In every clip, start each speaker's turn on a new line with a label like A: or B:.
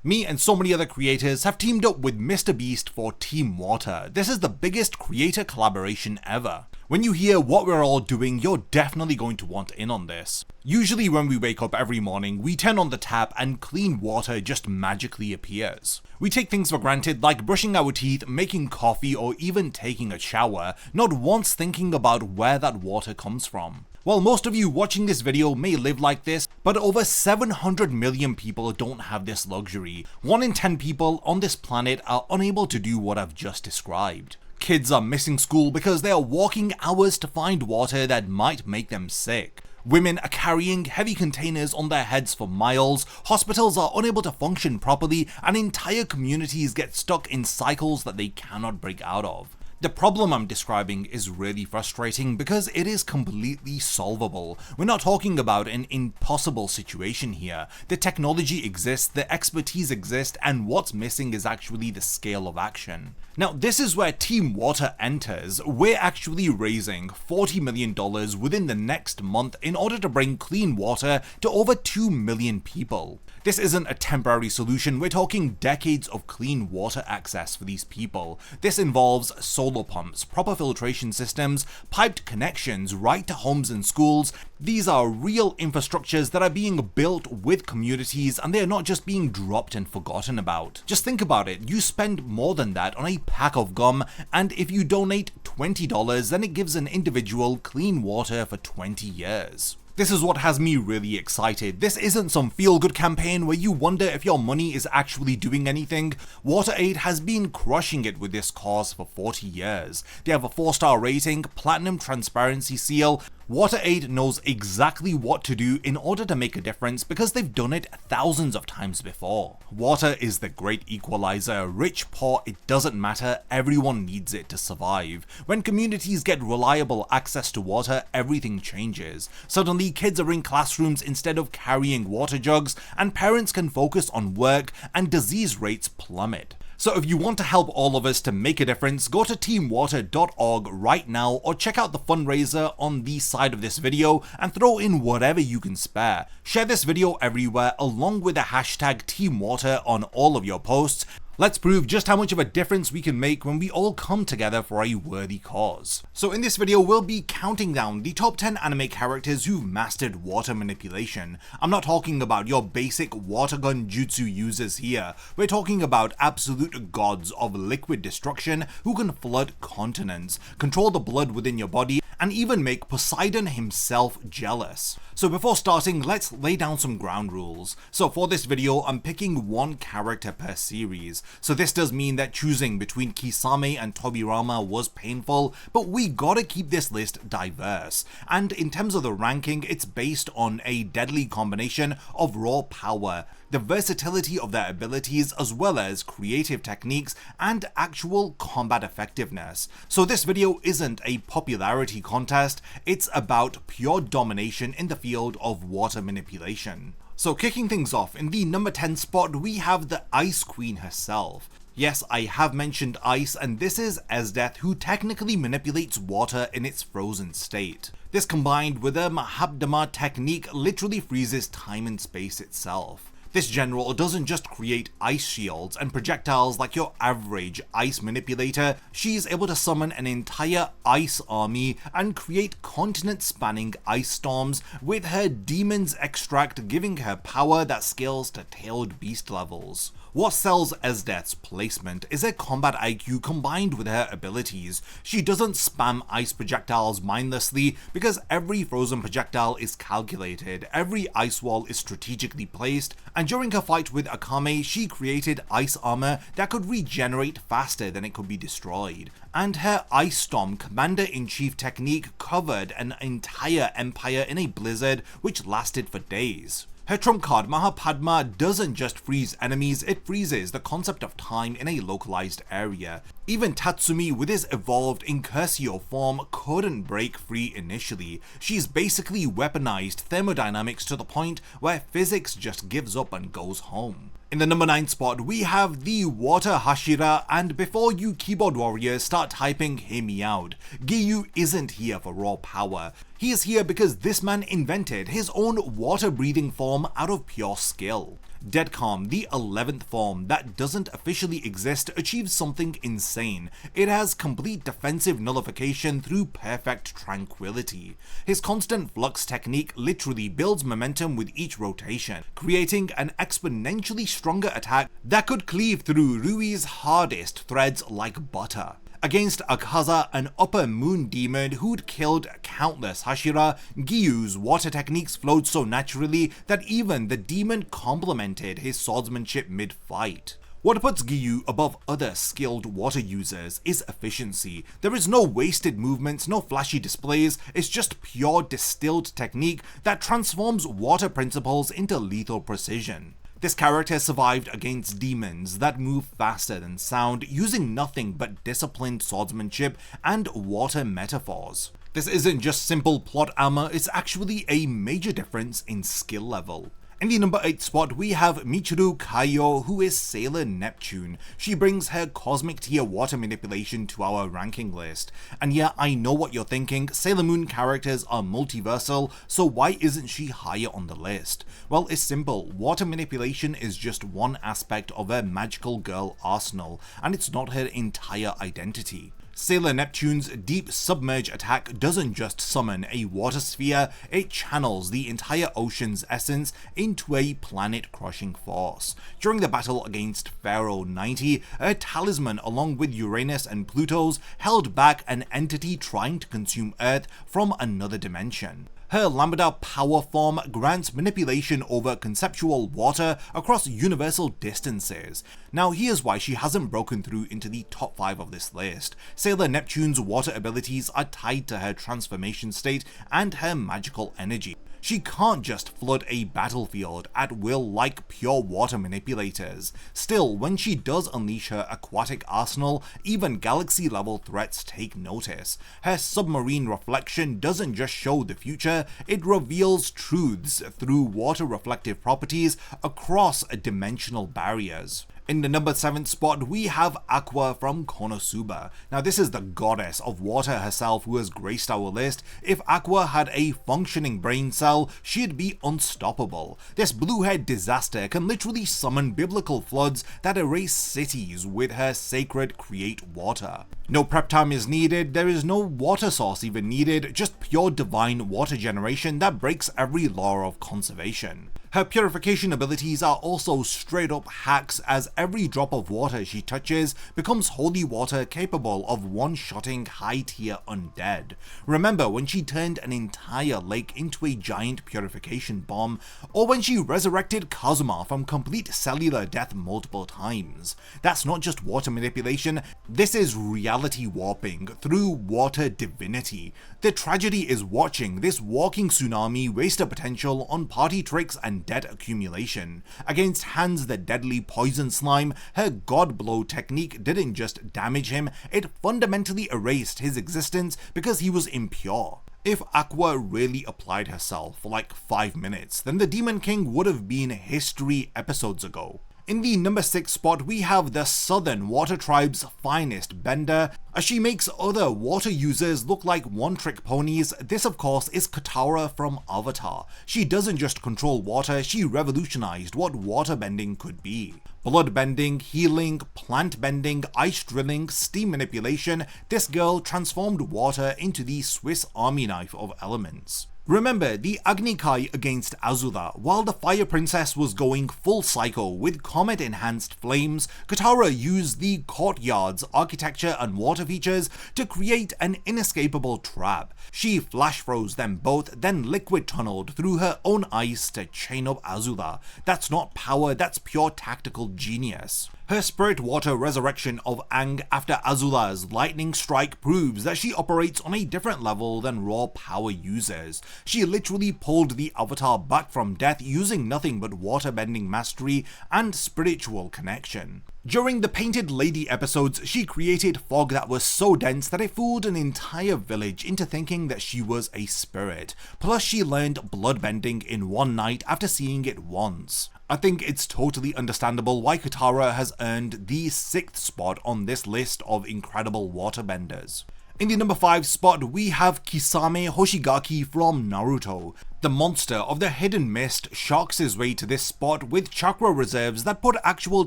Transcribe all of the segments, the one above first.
A: Me and so many other creators have teamed up with MrBeast for TeamWater. This is the biggest creator collaboration ever. When you hear what we're all doing, you're definitely going to want in on this. Usually when we wake up every morning, we turn on the tap and clean water just magically appears. We take things for granted like brushing our teeth, making coffee, or even taking a shower, not once thinking about where that water comes from. Well, most of you watching this video may live like this, but over 700 million people don't have this luxury. 1 in 10 people on this planet are unable to do what I've just described. Kids are missing school because they are walking hours to find water that might make them sick. Women are carrying heavy containers on their heads for miles, hospitals are unable to function properly, and entire communities get stuck in cycles that they cannot break out of. The problem I'm describing is really frustrating because it is completely solvable. We're not talking about an impossible situation here. The technology exists, the expertise exists, and what's missing is actually the scale of action. Now, this is where TeamWater enters. We're actually raising $40 million within the next month in order to bring clean water to over 2 million people. This isn't a temporary solution, we're talking decades of clean water access for these people. This involves solar pumps, proper filtration systems, piped connections right to homes and schools. These are real infrastructures that are being built with communities, and they are not just being dropped and forgotten about. Just think about it, you spend more than that on a pack of gum, and if you donate $20, then it gives an individual clean water for 20 years. This is what has me really excited. This isn't some feel-good campaign where you wonder if your money is actually doing anything. WaterAid has been crushing it with this cause for 40 years. They have a 4-star rating, platinum transparency seal. WaterAid knows exactly what to do in order to make a difference because they've done it thousands of times before. Water is the great equalizer. Rich, poor, it doesn't matter, everyone needs it to survive. When communities get reliable access to water, everything changes. Suddenly, kids are in classrooms instead of carrying water jugs, and parents can focus on work, and disease rates plummet. So if you want to help all of us to make a difference, go to teamwater.org right now or check out the fundraiser on the side of this video and throw in whatever you can spare. Share this video everywhere along with the hashtag TeamWater on all of your posts. Let's prove just how much of a difference we can make when we all come together for a worthy cause. So in this video, we'll be counting down the top 10 anime characters who've mastered water manipulation. I'm not talking about your basic water gun jutsu users here. We're talking about absolute gods of liquid destruction who can flood continents, control the blood within your body, and even make Poseidon himself jealous. So before starting, let's lay down some ground rules. So for this video, I'm picking 1 character per series. So this does mean that choosing between Kisame and Tobirama was painful, but we gotta keep this list diverse. And in terms of the ranking, it's based on a deadly combination of raw power, the versatility of their abilities, as well as creative techniques and actual combat effectiveness. So this video isn't a popularity contest, it's about pure domination in the field of water manipulation. So kicking things off, in the number 10 spot, we have the Ice Queen herself. Yes, I have mentioned ice, and this is Esdeath, who technically manipulates water in its frozen state. This combined with a Mahabdama technique literally freezes time and space itself. This general doesn't just create ice shields and projectiles like your average ice manipulator, she's able to summon an entire ice army and create continent-spanning ice storms, with her demon's extract giving her power that scales to tailed beast levels. What sells Esdeath's placement is her combat IQ combined with her abilities. She doesn't spam ice projectiles mindlessly because every frozen projectile is calculated, every ice wall is strategically placed, and during her fight with Akame, she created ice armor that could regenerate faster than it could be destroyed. And her Ice Storm Commander-in-Chief technique covered an entire empire in a blizzard which lasted for days. Her trump card, Mahapadma, doesn't just freeze enemies, it freezes the concept of time in a localized area. Even Tatsumi with his evolved Incursio form couldn't break free initially. She's basically weaponized thermodynamics to the point where physics just gives up and goes home. In the number 9 spot, we have the Water Hashira, and before you keyboard warriors start typing "hear me out," Giyu isn't here for raw power. He is here because this man invented his own water breathing form out of pure skill. Dead Calm, the 11th form that doesn't officially exist, achieves something insane. It has complete defensive nullification through perfect tranquility. His constant flux technique literally builds momentum with each rotation, creating an exponentially stronger attack that could cleave through Rui's hardest threads like butter. Against Akaza, an upper moon demon who'd killed countless Hashira, Gyu's water techniques flowed so naturally that even the demon complimented his swordsmanship mid-fight. What puts Gyu above other skilled water users is efficiency. There is no wasted movements, no flashy displays, it's just pure distilled technique that transforms water principles into lethal precision. This character survived against demons that move faster than sound, using nothing but disciplined swordsmanship and water metaphors. This isn't just simple plot armor, it's actually a major difference in skill level. In the number 8 spot, we have Michiru Kaiyo, who is Sailor Neptune. She brings her cosmic tier water manipulation to our ranking list. And yeah, I know what you're thinking, Sailor Moon characters are multiversal, so why isn't she higher on the list? Well, it's simple, water manipulation is just one aspect of her magical girl arsenal, and it's not her entire identity. Sailor Neptune's deep submerge attack doesn't just summon a water sphere, it channels the entire ocean's essence into a planet-crushing force. During the battle against Pharaoh 90, her talisman along with Uranus and Pluto's held back an entity trying to consume Earth from another dimension. Her Lambda power form grants manipulation over conceptual water across universal distances. Now here's why she hasn't broken through into the top 5 of this list. Sailor Neptune's water abilities are tied to her transformation state and her magical energy. She can't just flood a battlefield at will like pure water manipulators. Still, when she does unleash her aquatic arsenal, even galaxy-level threats take notice. Her submarine reflection doesn't just show the future, it reveals truths through water-reflective properties across dimensional barriers. In the number 7 spot, we have Aqua from Konosuba. Now this is the goddess of water herself who has graced our list. If Aqua had a functioning brain cell, she'd be unstoppable. This blue-haired disaster can literally summon biblical floods that erase cities with her sacred create water. No prep time is needed, there is no water source even needed, just pure divine water generation that breaks every law of conservation. Her purification abilities are also straight up hacks, as every drop of water she touches becomes holy water capable of one-shotting high-tier undead. Remember when she turned an entire lake into a giant purification bomb, or when she resurrected Kazuma from complete cellular death multiple times. That's not just water manipulation, this is reality warping through water divinity. The tragedy is watching this walking tsunami waste her potential on party tricks and debt accumulation. Against Hans the Deadly Poison Slime, her God Blow technique didn't just damage him, it fundamentally erased his existence because he was impure. If Aqua really applied herself for like 5 minutes, then the Demon King would have been history episodes ago. In the number 6 spot, we have the Southern Water Tribe's finest bender. As she makes other water users look like one-trick ponies, this of course is Katara from Avatar. She doesn't just control water, she revolutionized what water bending could be. Blood bending, healing, plant bending, ice drilling, steam manipulation, this girl transformed water into the Swiss Army knife of elements. Remember the Agni Kai against Azula. While the Fire Princess was going full psycho with comet-enhanced flames, Katara used the courtyard's architecture and water features to create an inescapable trap. She flash froze them both, then liquid tunneled through her own ice to chain up Azula. That's not power, that's pure tactical genius. Her spirit water resurrection of Aang after Azula's lightning strike proves that she operates on a different level than raw power users. She literally pulled the Avatar back from death using nothing but waterbending mastery and spiritual connection. During the Painted Lady episodes, she created fog that was so dense that it fooled an entire village into thinking that she was a spirit. Plus she learned bloodbending in one night after seeing it once. I think it's totally understandable why Katara has earned the 6th spot on this list of incredible waterbenders. In the number 5 spot, we have Kisame Hoshigaki from Naruto. The monster of the hidden mist sharks his way to this spot with chakra reserves that put actual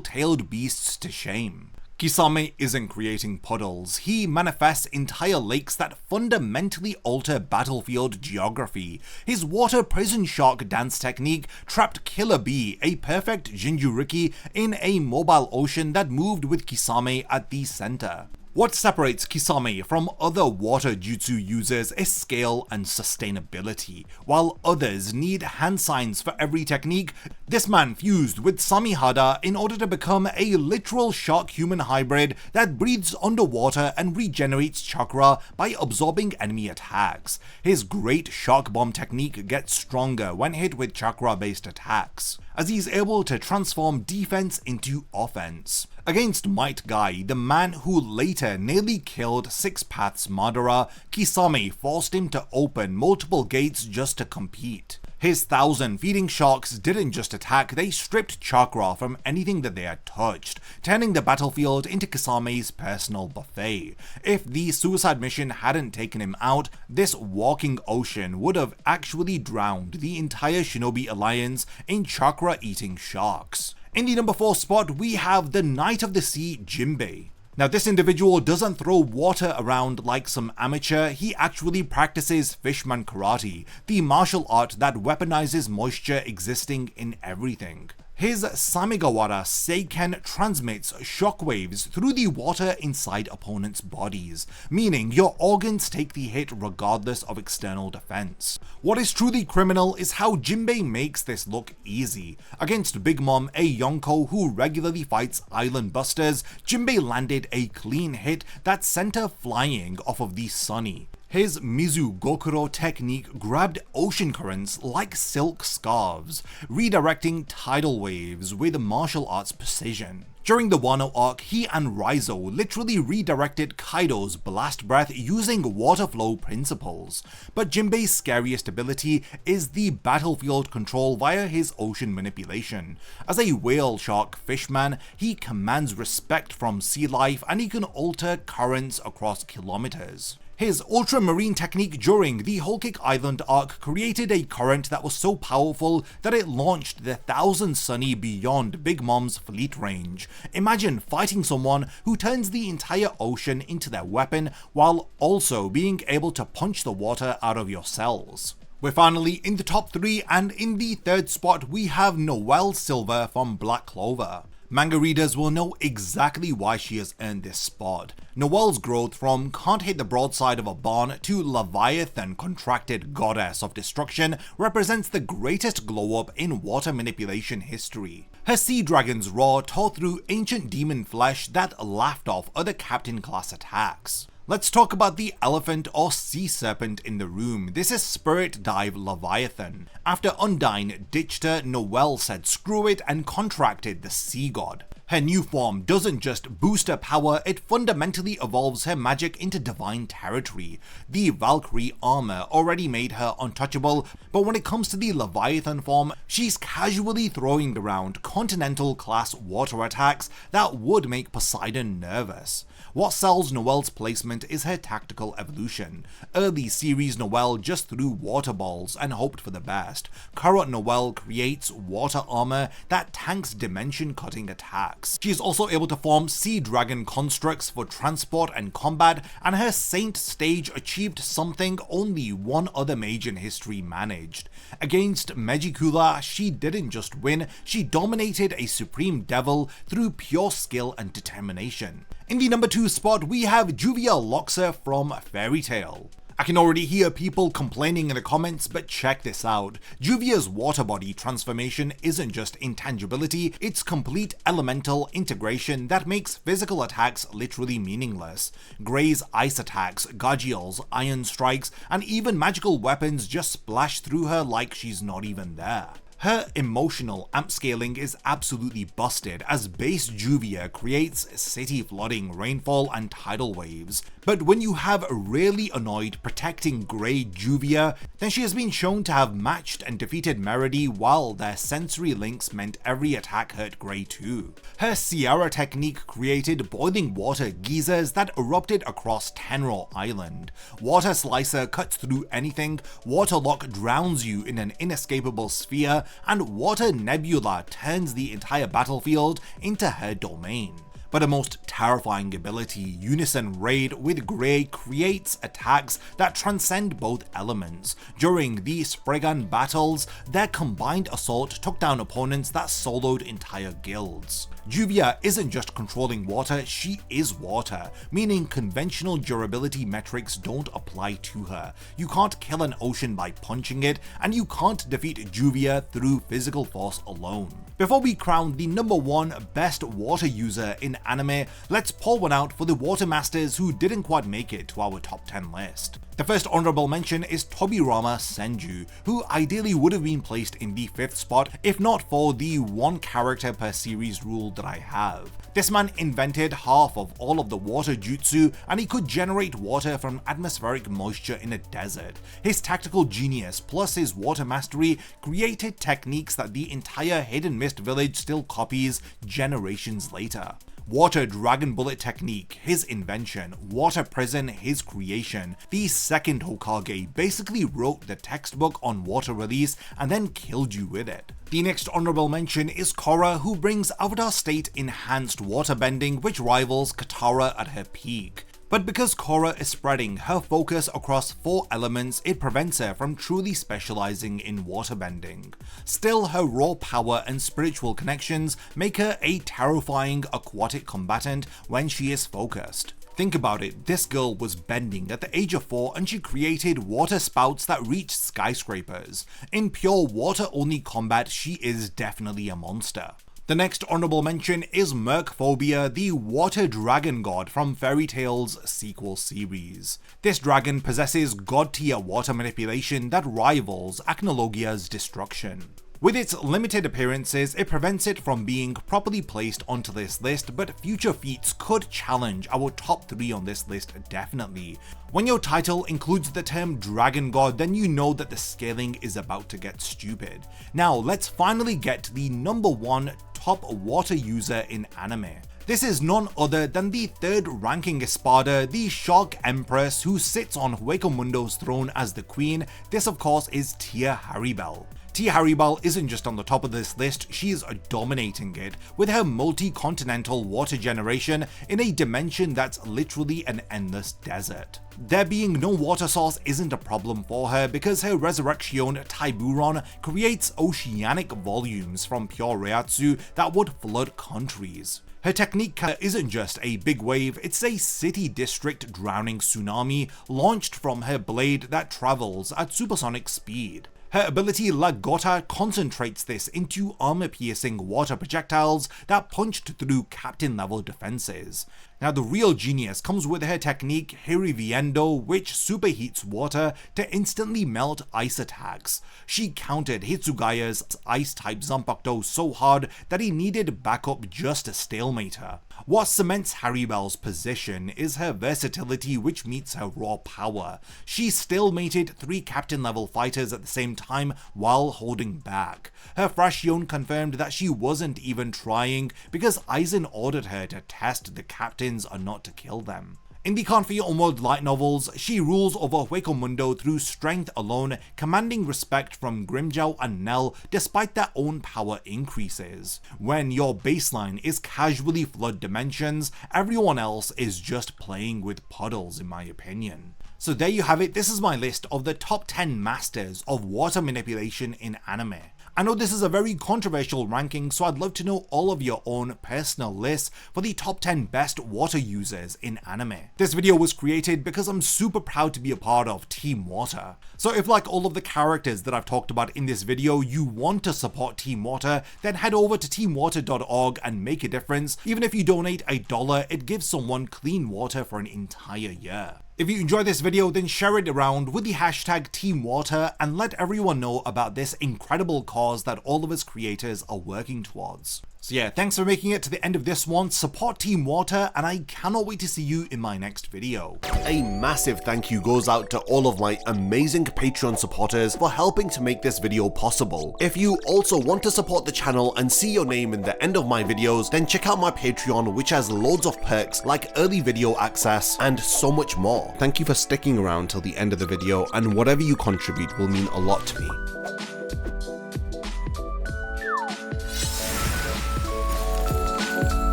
A: tailed beasts to shame. Kisame isn't creating puddles, he manifests entire lakes that fundamentally alter battlefield geography. His water prison shark dance technique trapped Killer Bee, a perfect Jinchuriki, in a mobile ocean that moved with Kisame at the center. What separates Kisame from other water jutsu users is scale and sustainability. While others need hand signs for every technique, this man fused with Samihada in order to become a literal shark-human hybrid that breathes underwater and regenerates chakra by absorbing enemy attacks. His great shark bomb technique gets stronger when hit with chakra-based attacks, as he's able to transform defense into offense. Against Might Guy, the man who later nearly killed Six Paths Madara, Kisame forced him to open multiple gates just to compete. His 1,000 feeding sharks didn't just attack, they stripped chakra from anything that they had touched, turning the battlefield into Kisame's personal buffet. If the suicide mission hadn't taken him out, this walking ocean would have actually drowned the entire Shinobi Alliance in chakra-eating sharks. In the number 4 spot, we have the Knight of the Sea Jinbei. Now, this individual doesn't throw water around like some amateur, he actually practices fishman karate, the martial art that weaponizes moisture existing in everything. His Samigawara Seiken transmits shockwaves through the water inside opponents' bodies, meaning your organs take the hit regardless of external defense. What is truly criminal is how Jinbei makes this look easy. Against Big Mom, a Yonko who regularly fights Island Busters, Jinbei landed a clean hit that sent her flying off of the Sunny. His Mizu Gokuro technique grabbed ocean currents like silk scarves, redirecting tidal waves with martial arts precision. During the Wano arc, he and Raizo literally redirected Kaido's blast breath using water flow principles. But Jinbei's scariest ability is the battlefield control via his ocean manipulation. As a whale shark fishman, he commands respect from sea life and he can alter currents across kilometers. His ultramarine technique during the Whole Cake Island arc created a current that was so powerful that it launched the 1,000 Sunny beyond Big Mom's fleet range. Imagine fighting someone who turns the entire ocean into their weapon while also being able to punch the water out of your cells. We're finally in the top 3, and in the 3rd spot we have Noelle Silver from Black Clover. Manga readers will know exactly why she has earned this spot. Noelle's growth from can't hit the broadside of a barn to Leviathan contracted goddess of destruction represents the greatest glow up in water manipulation history. Her sea dragon's roar tore through ancient demon flesh that laughed off other captain class attacks. Let's talk about the elephant or sea serpent in the room. This is Spirit Dive Leviathan. After Undyne ditched her, Noelle said screw it and contracted the sea god. Her new form doesn't just boost her power, it fundamentally evolves her magic into divine territory. The Valkyrie armor already made her untouchable, but when it comes to the Leviathan form, she's casually throwing around continental class water attacks that would make Poseidon nervous. What sells Noelle's placement is her tactical evolution. Early series Noelle just threw water balls and hoped for the best. Current Noelle creates water armor that tanks dimension-cutting attacks. She is also able to form sea dragon constructs for transport and combat, and her Saint stage achieved something only one other mage in history managed. Against Megikula, she didn't just win, she dominated a supreme devil through pure skill and determination. In the number 2 spot, we have Juvia Loxa from Fairy Tail. I can already hear people complaining in the comments, but check this out. Juvia's water body transformation isn't just intangibility, it's complete elemental integration that makes physical attacks literally meaningless. Grey's ice attacks, Gajiel's iron strikes, and even magical weapons just splash through her like she's not even there. Her emotional amp scaling is absolutely busted as base Juvia creates city flooding, rainfall and tidal waves. But when you have really annoyed protecting grey Juvia, then she has been shown to have matched and defeated Meredy while their sensory links meant every attack hurt Grey too. Her Sierra technique created boiling water geysers that erupted across Tenro Island. Water Slicer cuts through anything, Waterlock drowns you in an inescapable sphere, and Water Nebula turns the entire battlefield into her domain. But a most terrifying ability, Unison Raid with Grey, creates attacks that transcend both elements. During the Spriggan battles, their combined assault took down opponents that soloed entire guilds. Juvia isn't just controlling water, she is water, meaning conventional durability metrics don't apply to her. You can't kill an ocean by punching it, and you can't defeat Juvia through physical force alone. Before we crown the #1 best water user in anime, let's pull one out for the water masters who didn't quite make it to our top 10 list. The first honourable mention is Tobirama Senju, who ideally would have been placed in the 5th spot if not for the 1 character per series rule that I have. This man invented half of all of the water jutsu, and he could generate water from atmospheric moisture in a desert. His tactical genius plus his water mastery created techniques that the entire Hidden Mist village still copies generations later. Water Dragon Bullet technique, his invention. Water Prison, his creation. The second Hokage basically wrote the textbook on water release and then killed you with it. The next honourable mention is Korra, who brings Avatar State enhanced waterbending which rivals Katara at her peak. But because Korra is spreading her focus across 4 elements, it prevents her from truly specializing in waterbending. Still, her raw power and spiritual connections make her a terrifying aquatic combatant when she is focused. Think about it, this girl was bending at the age of 4 and she created water spouts that reached skyscrapers. In pure water-only combat, she is definitely a monster. The next honourable mention is Mercphobia, the water dragon god from Fairy Tail's sequel series. This dragon possesses god-tier water manipulation that rivals Acnologia's destruction. With its limited appearances, it prevents it from being properly placed onto this list, but future feats could challenge our top 3 on this list definitely. When your title includes the term Dragon God, then you know that the scaling is about to get stupid. Now let's finally get to the #1 top water user in anime. This is none other than the 3rd ranking Espada, the Shark Empress who sits on Huecomundo's throne as the queen. This of course is Tia Haribel. Tia Haribel isn't just on the top of this list, she is dominating it with her multi-continental water generation in a dimension that's literally an endless desert. There being no water source isn't a problem for her because her Resurrection Tiburon creates oceanic volumes from pure Reiatsu that would flood countries. Her technique isn't just a big wave, it's a city district drowning tsunami launched from her blade that travels at supersonic speed. Her ability La Gota concentrates this into armor-piercing water projectiles that punched through captain-level defenses. Now the real genius comes with her technique Hiriviendo, which superheats water to instantly melt ice attacks. She countered Hitsugaya's ice-type Zanpakuto so hard that he needed backup just to stalemate her. What cements Haribel's position is her versatility, which meets her raw power. She stalemated 3 captain-level fighters at the same time while holding back. Her Frashion confirmed that she wasn't even trying because Aizen ordered her to test the captains or not to kill them. In the Kanfi Onward light novels, she rules over Huecomundo through strength alone, commanding respect from Grimmjow and Nell despite their own power increases. When your baseline is casually flood dimensions, everyone else is just playing with puddles in my opinion. So there you have it, this is my list of the top 10 masters of water manipulation in anime. I know this is a very controversial ranking, so I'd love to know all of your own personal lists for the top 10 best water users in anime. This video was created because I'm super proud to be a part of TeamWater. So if like all of the characters that I've talked about in this video, you want to support TeamWater, then head over to teamwater.org and make a difference. Even if you donate $1, it gives someone clean water for an entire year. If you enjoyed this video, then share it around with the hashtag TeamWater and let everyone know about this incredible cause that all of us creators are working towards. So yeah, thanks for making it to the end of this one. Support TeamWater, and I cannot wait to see you in my next video.
B: A massive thank you goes out to all of my amazing Patreon supporters for helping to make this video possible. If you also want to support the channel and see your name in the end of my videos, then check out my Patreon, which has loads of perks like early video access and so much more. Thank you for sticking around till the end of the video, and whatever you contribute will mean a lot to me.